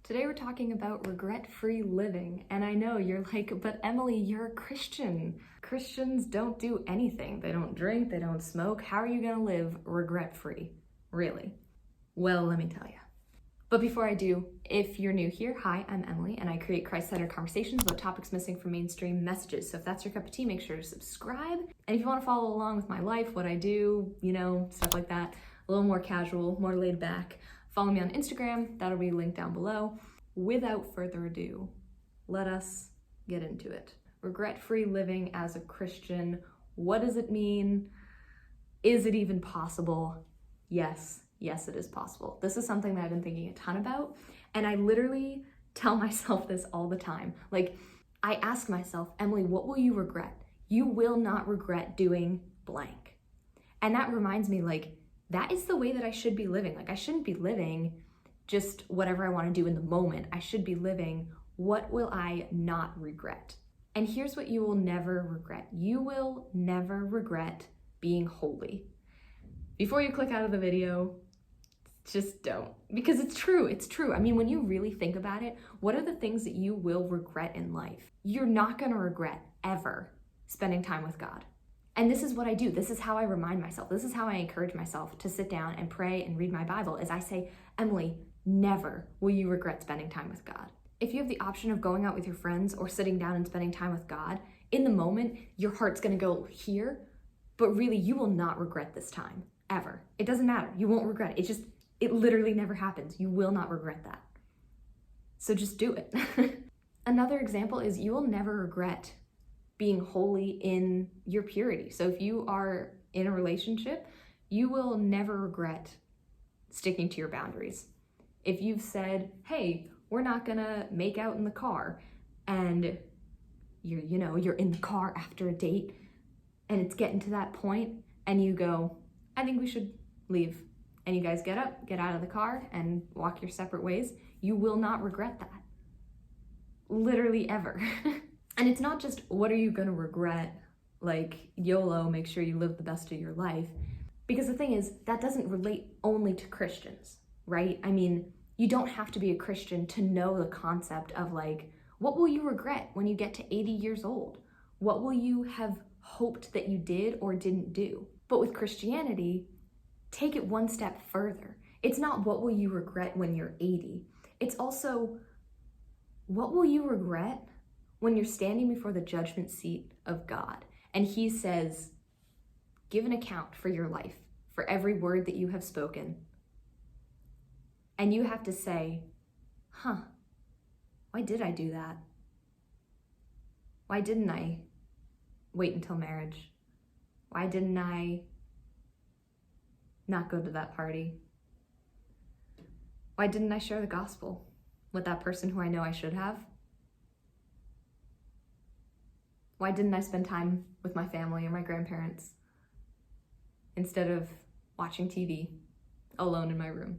Today we're talking about regret-free living, and I know you're like, but Emily, you're a Christian. Christians don't do anything. They don't drink, they don't smoke. How are you gonna live regret-free? Really? Well, let me tell you. But before I do, if you're new here, hi, I'm Emily, and I create Christ-centered conversations about topics missing from mainstream messages. So if that's your cup of tea, make sure to subscribe. And if you want to follow along with my life, what I do, stuff like that, a little more casual, more laid back, follow me on Instagram. That'll be linked down below. Without further ado, let us get into it. Regret-free living as a Christian. What does it mean? Is it even possible? Yes, it is possible. This is something that I've been thinking a ton about, and I literally tell myself this all the time. Like, I ask myself, Emily, what will you regret? You will not regret doing blank. And that reminds me, that is the way that I should be living. I shouldn't be living just whatever I want to do in the moment. I should be living, what will I not regret? And here's what you will never regret. You will never regret being holy. Before you click out of the video, just don't. Because it's true, it's true. I mean, when you really think about it, what are the things that you will regret in life? You're not gonna regret, ever, spending time with God. And this is what I do. This is how I remind myself. This is how I encourage myself to sit down and pray and read my Bible, is I say, Emily, never will you regret spending time with God. If you have the option of going out with your friends or sitting down and spending time with God, in the moment, your heart's gonna go here, but really you will not regret this time, ever. It doesn't matter, you won't regret it. It literally never happens. You will not regret that. So just do it. Another example is you will never regret being holy in your purity. So if you are in a relationship, you will never regret sticking to your boundaries. If you've said, hey, we're not gonna make out in the car, and you're in the car after a date and it's getting to that point and you go, I think we should leave. And you guys get up, get out of the car and walk your separate ways. You will not regret that. Literally ever. And it's not just what are you gonna regret, like YOLO, make sure you live the best of your life. Because the thing is, that doesn't relate only to Christians, right? I mean, you don't have to be a Christian to know the concept of what will you regret when you get to 80 years old? What will you have hoped that you did or didn't do? But with Christianity, take it one step further. It's not what will you regret when you're 80. It's also, what will you regret when you're standing before the judgment seat of God and he says, give an account for your life, for every word that you have spoken. And you have to say, why did I do that? Why didn't I wait until marriage? Why didn't I not go to that party? Why didn't I share the gospel with that person who I know I should have? Why didn't I spend time with my family or my grandparents instead of watching TV alone in my room?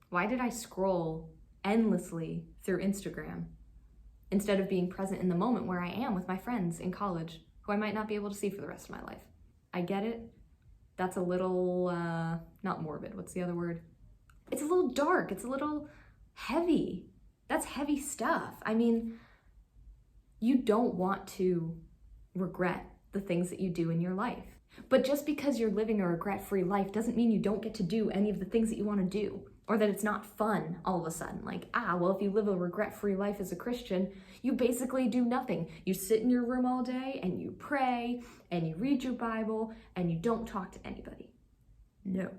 Why did I scroll endlessly through Instagram instead of being present in the moment where I am with my friends in college who I might not be able to see for the rest of my life? I get it. That's a little, not morbid, what's the other word? It's a little dark, it's a little heavy. That's heavy stuff. I mean, you don't want to regret the things that you do in your life. But just because you're living a regret-free life doesn't mean you don't get to do any of the things that you want to do, or that it's not fun all of a sudden. If you live a regret-free life as a Christian, you basically do nothing. You sit in your room all day and you pray and you read your Bible and you don't talk to anybody. No,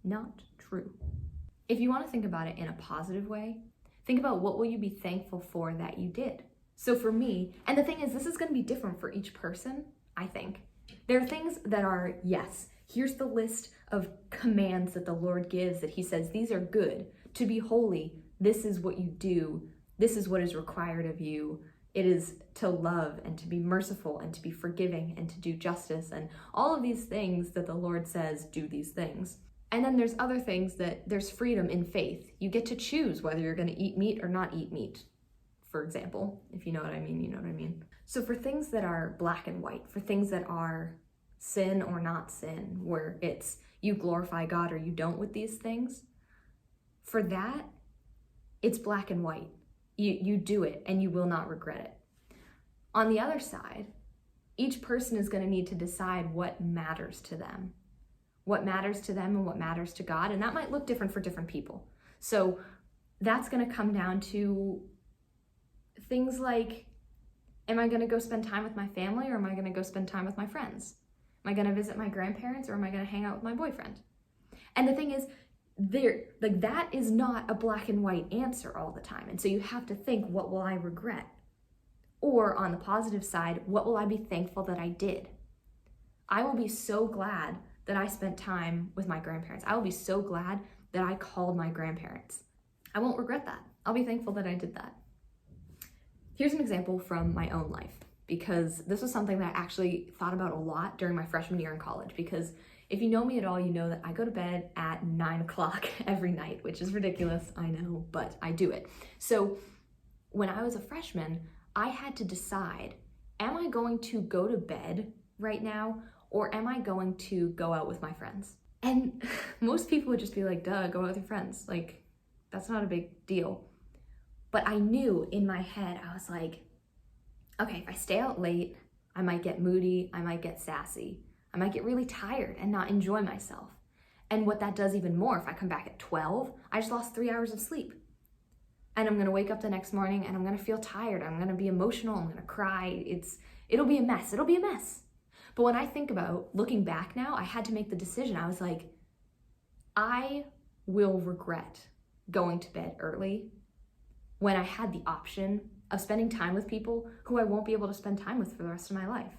not true. If you want to think about it in a positive way, think about what will you be thankful for that you did. So for me, and the thing is, this is going to be different for each person, I think. There are things that are, yes, here's the list of commands that the Lord gives that he says, these are good. To be holy, this is what you do. This is what is required of you. It is to love and to be merciful and to be forgiving and to do justice and all of these things that the Lord says, do these things. And then there's other things that there's freedom in faith. You get to choose whether you're going to eat meat or not eat meat, for example. If you know what I mean, you know what I mean. So for things that are black and white, for things that are sin or not sin, where it's you glorify God or you don't with these things, For that, it's black and white. You do it and you will not regret it. On the other side, each person is going to need to decide what matters to them. What matters to them and what matters to God. And that might look different for different people. So that's going to come down to things like, am I going to go spend time with my family, or am I going to go spend time with my friends? Am I going to visit my grandparents, or am I going to hang out with my boyfriend? And the thing is, that is not a black and white answer all the time. And so you have to think, what will I regret? Or on the positive side, what will I be thankful that I did? I will be so glad that I spent time with my grandparents. I will be so glad that I called my grandparents. I won't regret that. I'll be thankful that I did that. Here's an example from my own life, because this was something that I actually thought about a lot during my freshman year in college. Because if you know me at all, you know that I go to bed at 9 o'clock every night, which is ridiculous, I know, but I do it. So when I was a freshman, I had to decide, am I going to go to bed right now, or am I going to go out with my friends? And most people would just be like, duh, go out with your friends. Like, that's not a big deal. But I knew in my head, I was like, okay, if I stay out late, I might get moody, I might get sassy, I might get really tired and not enjoy myself. And what that does even more, if I come back at 12, I just lost 3 hours of sleep. And I'm gonna wake up the next morning and I'm gonna feel tired, I'm gonna be emotional, I'm gonna cry, it'll be a mess. But when I think about looking back now, I had to make the decision. I was like, I will regret going to bed early when I had the option of spending time with people who I won't be able to spend time with for the rest of my life,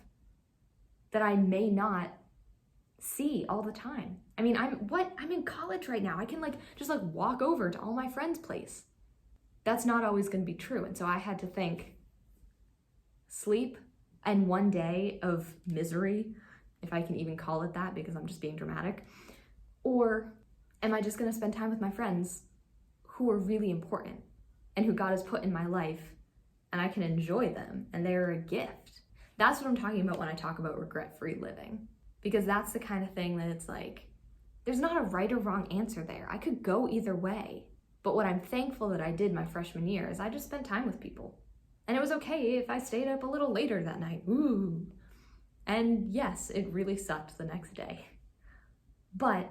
that I may not see all the time. I mean, I'm in college right now. I can just walk over to all my friends' place. That's not always going to be true. And so I had to think, sleep and one day of misery, if I can even call it that, because I'm just being dramatic, or am I just going to spend time with my friends who are really important and who God has put in my life, and I can enjoy them, and they're a gift? That's what I'm talking about when I talk about regret-free living, because that's the kind of thing that it's like, there's not a right or wrong answer there. I could go either way. But what I'm thankful that I did my freshman year is I just spent time with people. And it was okay if I stayed up a little later that night. Ooh. And yes, it really sucked the next day. But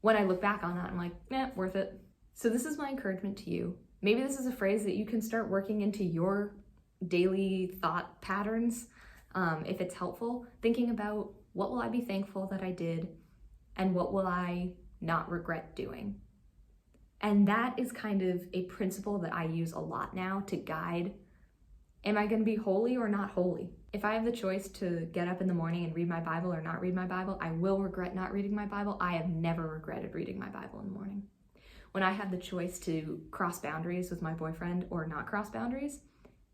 when I look back on that, I'm like, worth it. So this is my encouragement to you. Maybe this is a phrase that you can start working into your daily thought patterns, if it's helpful. Thinking about, what will I be thankful that I did, and what will I not regret doing? And that is kind of a principle that I use a lot now to guide, am I going to be holy or not holy? If I have the choice to get up in the morning and read my Bible or not read my Bible, I will regret not reading my Bible. I have never regretted reading my Bible in the morning. When I have the choice to cross boundaries with my boyfriend or not cross boundaries,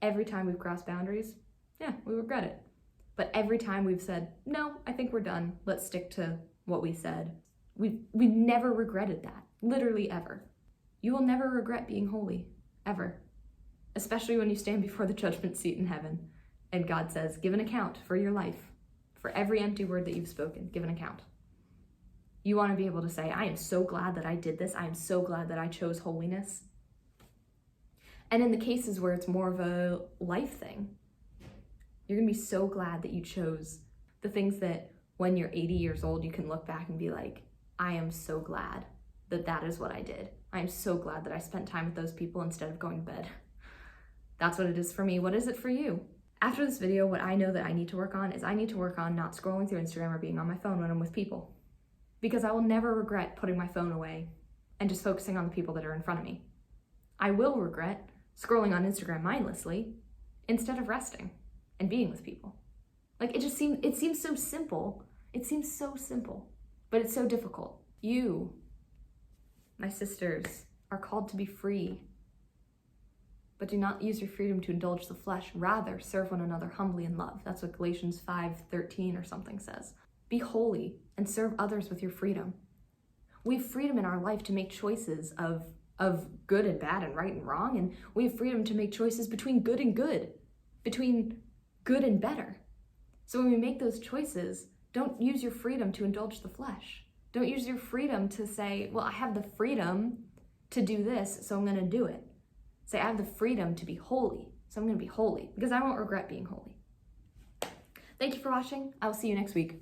every time we've crossed boundaries, we regret it. But every time we've said, no, I think we're done, let's stick to what we said, we've never regretted that, literally ever. You will never regret being holy, ever. Especially when you stand before the judgment seat in heaven and God says, give an account for your life. For every empty word that you've spoken, give an account. You want to be able to say, I am so glad that I did this. I am so glad that I chose holiness. And in the cases where it's more of a life thing, you're going to be so glad that you chose the things that when you're 80 years old, you can look back and be like, I am so glad that that is what I did. I am so glad that I spent time with those people instead of going to bed. That's what it is for me. What is it for you? After this video, what I know that I need to work on is I need to work on not scrolling through Instagram or being on my phone when I'm with people. Because I will never regret putting my phone away and just focusing on the people that are in front of me. I will regret scrolling on Instagram mindlessly instead of resting and being with people. It seems so simple. It seems so simple, but it's so difficult. You, my sisters, are called to be free, but do not use your freedom to indulge the flesh. Rather, serve one another humbly in love. That's what Galatians 5:13 or something says. Be holy and serve others with your freedom. We have freedom in our life to make choices of good and bad and right and wrong, and we have freedom to make choices between good and good, between good and better. So when we make those choices, don't use your freedom to indulge the flesh. Don't use your freedom to say, well, I have the freedom to do this, so I'm going to do it. Say, I have the freedom to be holy, so I'm going to be holy because I won't regret being holy. Thank you for watching. I will see you next week.